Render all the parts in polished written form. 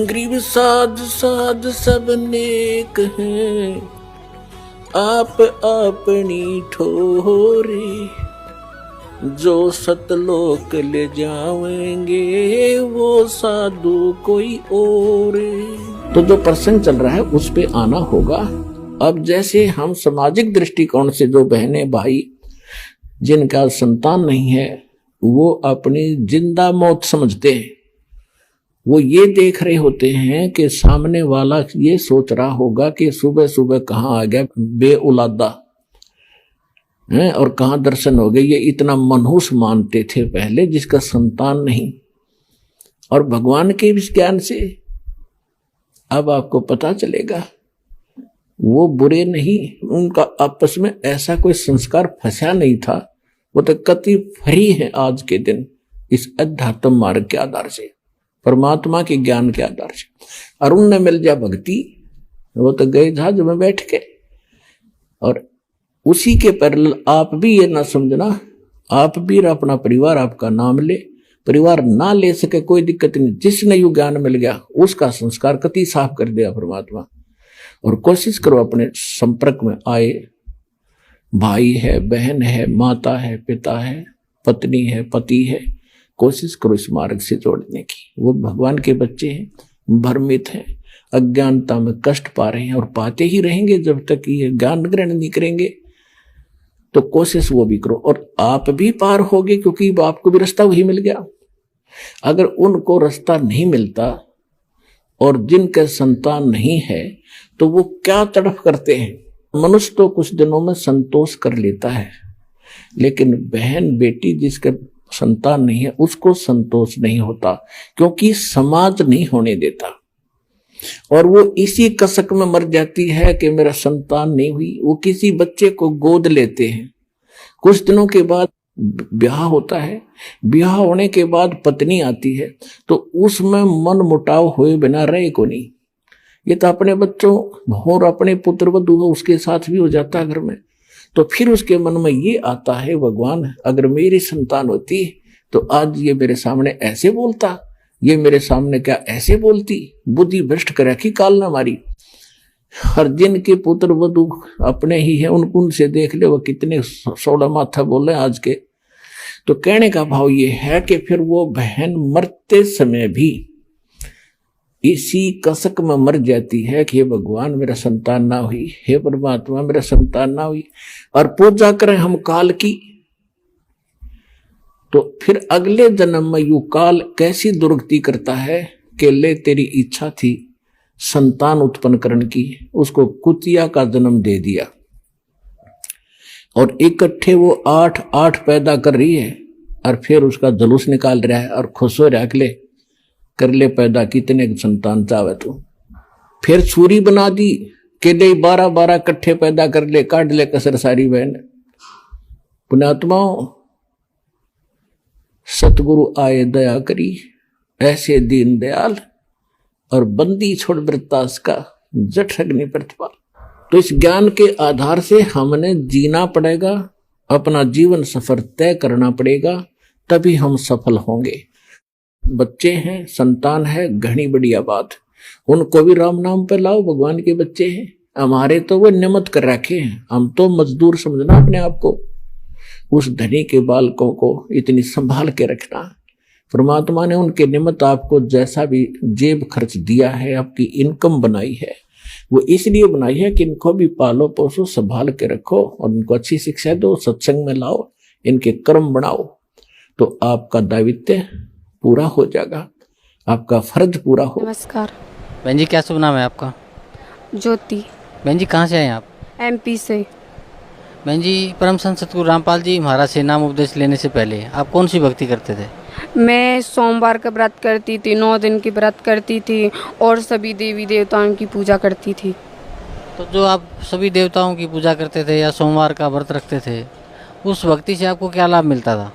गरीब साध साध सब नेक हैं, आप अपनी ठोरी, जो सतलोक ले जाएंगे वो साधु कोई और। तो जो प्रसंग चल रहा है उस पे आना होगा। अब जैसे हम सामाजिक दृष्टिकोण से जो बहनें भाई जिनका संतान नहीं है वो अपनी जिंदा मौत समझते हैं, वो ये देख रहे होते हैं कि सामने वाला ये सोच रहा होगा कि सुबह सुबह कहाँ आ गया बे औलादा है और कहाँ दर्शन हो गए। ये इतना मनहूस मानते थे पहले जिसका संतान नहीं, और भगवान के ज्ञान से अब आपको पता चलेगा वो बुरे नहीं, उनका आपस में ऐसा कोई संस्कार फंसा नहीं था, वो तो कति फ्री है आज के दिन इस अध्यात्म मार्ग के आधार से, परमात्मा के ज्ञान के आधार से। और उनने मिल जा भक्ति, वो तो गए जहाज में बैठ के। और उसी के पैरेलल आप भी ये ना समझना, आप भी अपना परिवार आपका नाम ले, परिवार ना ले सके कोई दिक्कत नहीं, जिसने यू ज्ञान मिल गया उसका संस्कार कति साफ कर दिया परमात्मा। और कोशिश करो अपने संपर्क में आए, भाई है, बहन है, माता है, पिता है, पत्नी है, पति है, कोशिश करो इस मार्ग से जोड़ने की। वो भगवान के बच्चे हैं, भ्रमित हैं, अज्ञानता में कष्ट पा रहे हैं और पाते ही रहेंगे जब तक ये ज्ञान ग्रहण नहीं करेंगे। तो कोशिश वो भी करो और आप भी पार होगे, क्योंकि आपको भी रास्ता वही मिल गया। अगर उनको रास्ता नहीं मिलता और जिनके संतान नहीं है तो वो क्या तड़फ करते हैं। मनुष्य तो कुछ दिनों में संतोष कर लेता है, लेकिन बहन बेटी जिसके संतान नहीं है उसको संतोष नहीं होता, क्योंकि समाज नहीं होने देता और वो इसी कसक में मर जाती है कि मेरा संतान नहीं हुई। वो किसी बच्चे को गोद लेते हैं, कुछ दिनों के बाद ब्याह होता है, ब्याह होने के बाद पत्नी आती है तो उसमें मन मुटाव हुए बिना रहे को नहीं। ये तो अपने बच्चों और अपने पुत्र वधू उसके साथ भी हो जाता है घर में। तो फिर उसके मन में ये आता है, भगवान अगर मेरी संतान होती तो आज ये मेरे सामने ऐसे बोलता, ये मेरे सामने क्या ऐसे बोलती। बुद्धि भ्रष्ट कर रखी काल ना मारी। हर जिनके पुत्र वधू अपने ही है उनसे देख ले वो कितने सोड़ा माथा बोले आज के। तो कहने का भाव ये है कि फिर वो बहन मरते समय भी इसी कसक में मर जाती है कि हे भगवान मेरा संतान ना हुई, हे परमात्मा मेरा संतान ना हुई, और पूजा करें हम काल की। तो फिर अगले जन्म में यू काल कैसी दुर्गति करता है कि ले तेरी इच्छा थी संतान उत्पन्न करने की, उसको कुतिया का जन्म दे दिया और इकट्ठे वो 8 पैदा कर रही है और फिर उसका जुलूस निकाल रहा है और खुश हो रहा है कर ले पैदा कितने संतान चाहे तू। फिर छुरी बना दी के ले 12 इकट्ठे पैदा कर ले, काट ले कसर सारी बहन। पुण्यात्माओं सतगुरु आए दया करी, ऐसे दीन दयाल और बंदी छोड़ वृत्तास का जठ अग्नि प्रतिपाल। तो इस ज्ञान के आधार से हमने जीना पड़ेगा, अपना जीवन सफर तय करना पड़ेगा, तभी हम सफल होंगे। बच्चे हैं, संतान है, घनी बढ़िया बात, उनको भी राम नाम पे लाओ, भगवान के बच्चे हैं। हमारे तो वो नियमित कर रखे हैं, हम तो मजदूर समझना अपने आप को। उस धनी के बालकों को इतनी संभाल के रखना। परमात्मा ने उनके निमित्त आपको जैसा भी जेब खर्च दिया है, आपकी इनकम बनाई है, वो इसलिए बनाई है कि इनको भी पालो पोसो, संभाल के रखो और इनको अच्छी शिक्षा दो, सत्संग में लाओ, इनके कर्म बनाओ, तो आपका दायित्व पूरा हो जाएगा, आपका फर्ज पूरा हो। नमस्कार बहन जी, क्या शुभ नाम है आपका? ज्योति। बहन जी कहाँ से आए आप? MP से। बहन जी, परम संत सतगुरु रामपाल जी महाराज से नाम उपदेश लेने से पहले आप कौन सी भक्ति करते थे? मैं सोमवार का व्रत करती थी, 9 दिन की व्रत करती थी और सभी देवी देवताओं की पूजा करती थी। तो जो आप सभी देवताओं की पूजा करते थे या सोमवार का व्रत रखते थे, उस भक्ति से आपको क्या लाभ मिलता था?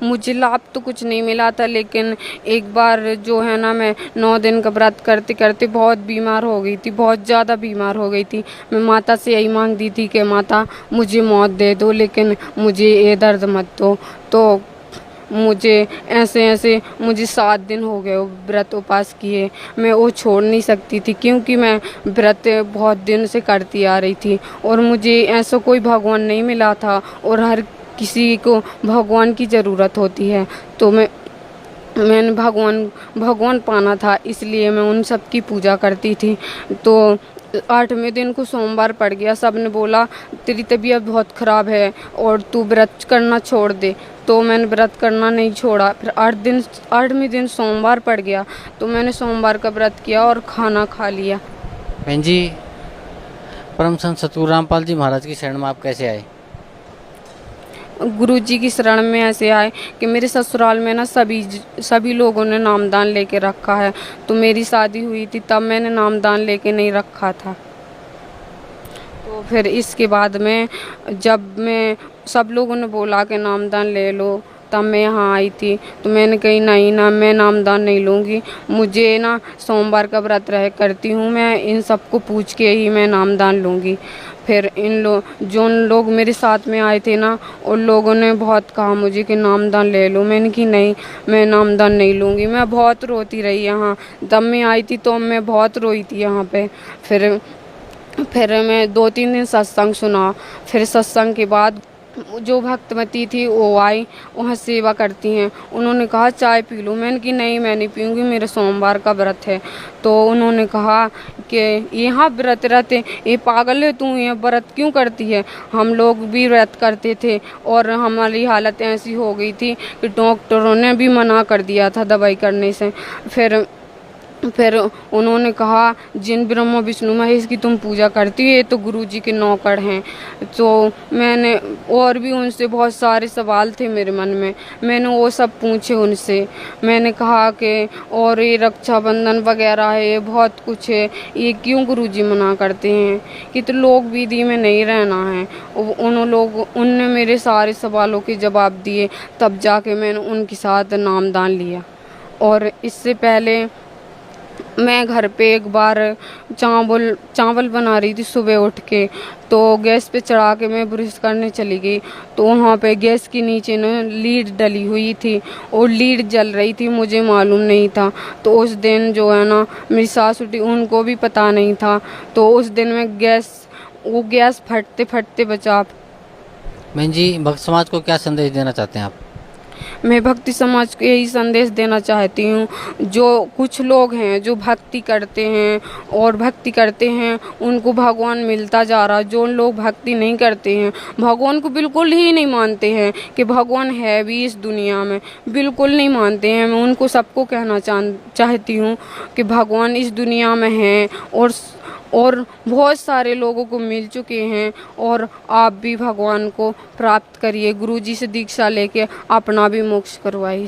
मुझे लाभ तो कुछ नहीं मिला था, लेकिन एक बार जो है ना, मैं 9 दिन का व्रत करते करते बहुत बीमार हो गई थी, बहुत ज़्यादा बीमार हो गई थी। मैं माता से यही मांगती थी कि माता मुझे मौत दे दो, लेकिन मुझे ये दर्द मत दो। तो मुझे ऐसे मुझे 7 दिन हो गए वो व्रत उपवास किए। मैं वो छोड़ नहीं सकती थी, क्योंकि मैं व्रत बहुत दिन से करती आ रही थी और मुझे ऐसा कोई भगवान नहीं मिला था, और हर किसी को भगवान की ज़रूरत होती है। तो मैंने भगवान पाना था, इसलिए मैं उन सब की पूजा करती थी। तो 8वें दिन को सोमवार पड़ गया। सब ने बोला तेरी तबीयत बहुत ख़राब है और तू व्रत करना छोड़ दे। तो मैंने व्रत करना नहीं छोड़ा। फिर 8वें दिन सोमवार पड़ गया, तो मैंने सोमवार का व्रत किया और खाना खा लिया। बहन जी, परम संत सतगुरु रामपाल जी महाराज की शरण में आप कैसे आए? गुरु जी की शरण में ऐसे आए कि मेरे ससुराल में ना सभी लोगों ने नामदान लेके रखा है। तो मेरी शादी हुई थी तब मैंने नामदान लेके नहीं रखा था। तो फिर इसके बाद में जब मैं सब लोगों ने बोला कि नामदान ले लो, तब मैं यहाँ आई थी। तो मैंने कही नहीं ना, मैं नामदान नहीं लूँगी। मुझे ना सोमवार का व्रत रह करती हूँ, मैं इन सबको पूछ के ही मैं नामदान लूँगी। फिर जो लोग मेरे साथ में आए थे ना, उन लोगों ने बहुत कहा मुझे कि नामदान ले लो। मैंने कि नहीं, मैं नामदान नहीं लूँगी। मैं बहुत रोती रही यहाँ। तब मैं आई थी तो मैं बहुत रोई थी यहाँ पे। फिर मैं 2-3 दिन सत्संग सुना। फिर सत्संग के बाद जो भक्तमती थी वो आई, वहाँ सेवा करती हैं। उन्होंने कहा चाय पी लो। मैंने कि नहीं, मैं नहीं पीऊँगी, मेरे सोमवार का व्रत है। तो उन्होंने कहा कि यहाँ व्रत रहते, ये पागल है तू, ये व्रत क्यों करती है? हम लोग भी व्रत करते थे और हमारी हालत ऐसी हो गई थी कि डॉक्टरों ने भी मना कर दिया था दवाई करने से। फिर उन्होंने कहा जिन ब्रह्मा विष्णु महेश की तुम पूजा करती हो, ये तो गुरु जी के नौकर हैं। तो मैंने और भी उनसे बहुत सारे सवाल थे मेरे मन में, मैंने वो सब पूछे उनसे। मैंने कहा कि और ये रक्षाबंधन वगैरह है, ये बहुत कुछ है, ये क्यों गुरु जी मना करते हैं कि तो लोग विधि में नहीं रहना है। उनने मेरे सारे सवालों के जवाब दिए, तब जाके मैंने उनके साथ नामदान लिया। और इससे पहले मैं घर पे एक बार चावल बना रही थी सुबह उठ के, तो गैस पे चढ़ा के मैं ब्रश करने चली गई। तो वहाँ पे गैस के नीचे ना लीड डली हुई थी और लीड जल रही थी, मुझे मालूम नहीं था। तो उस दिन जो है ना, मेरी सास उठी, उनको भी पता नहीं था। तो उस दिन मैं वो गैस फटते फटते बचा। बहन जी, भक्त समाज को क्या संदेश देना चाहते हैं आप? मैं भक्ति समाज को यही संदेश देना चाहती हूँ, जो कुछ लोग हैं जो भक्ति करते हैं उनको भगवान मिलता जा रहा। जो लोग भक्ति नहीं करते हैं, भगवान को बिल्कुल ही नहीं मानते हैं कि भगवान है भी इस दुनिया में, बिल्कुल नहीं मानते हैं। मैं उनको सबको कहना चाहती हूँ कि भगवान इस दुनिया में हैं और बहुत सारे लोगों को मिल चुके हैं। और आप भी भगवान को प्राप्त करिए, गुरु जी से दीक्षा लेके अपना भी मोक्ष करवाइए।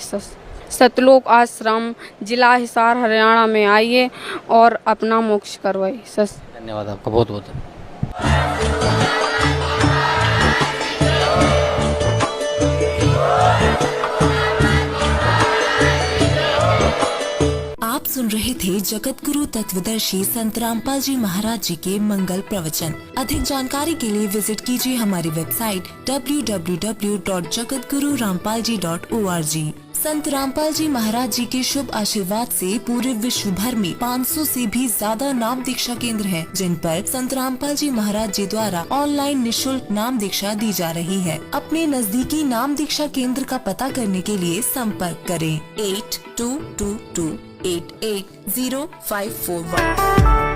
सतलोक आश्रम, जिला हिसार, हरियाणा में आइए और अपना मोक्ष करवाइए। धन्यवाद आपका, बहुत बहुत। आप सुन रहे थे जगत गुरु तत्वदर्शी संत रामपाल जी महाराज जी के मंगल प्रवचन। अधिक जानकारी के लिए विजिट कीजिए हमारी वेबसाइट www.jagatgururampalji.org। संत रामपाल जी महाराज जी के शुभ आशीर्वाद से पूरे विश्व भर में 500 से भी ज्यादा नाम दीक्षा केंद्र हैं, जिन पर संत रामपाल जी महाराज जी द्वारा ऑनलाइन निशुल्क नाम दीक्षा दी जा रही है। अपने नजदीकी नाम दीक्षा केंद्र का पता करने के लिए संपर्क करें 8222880541।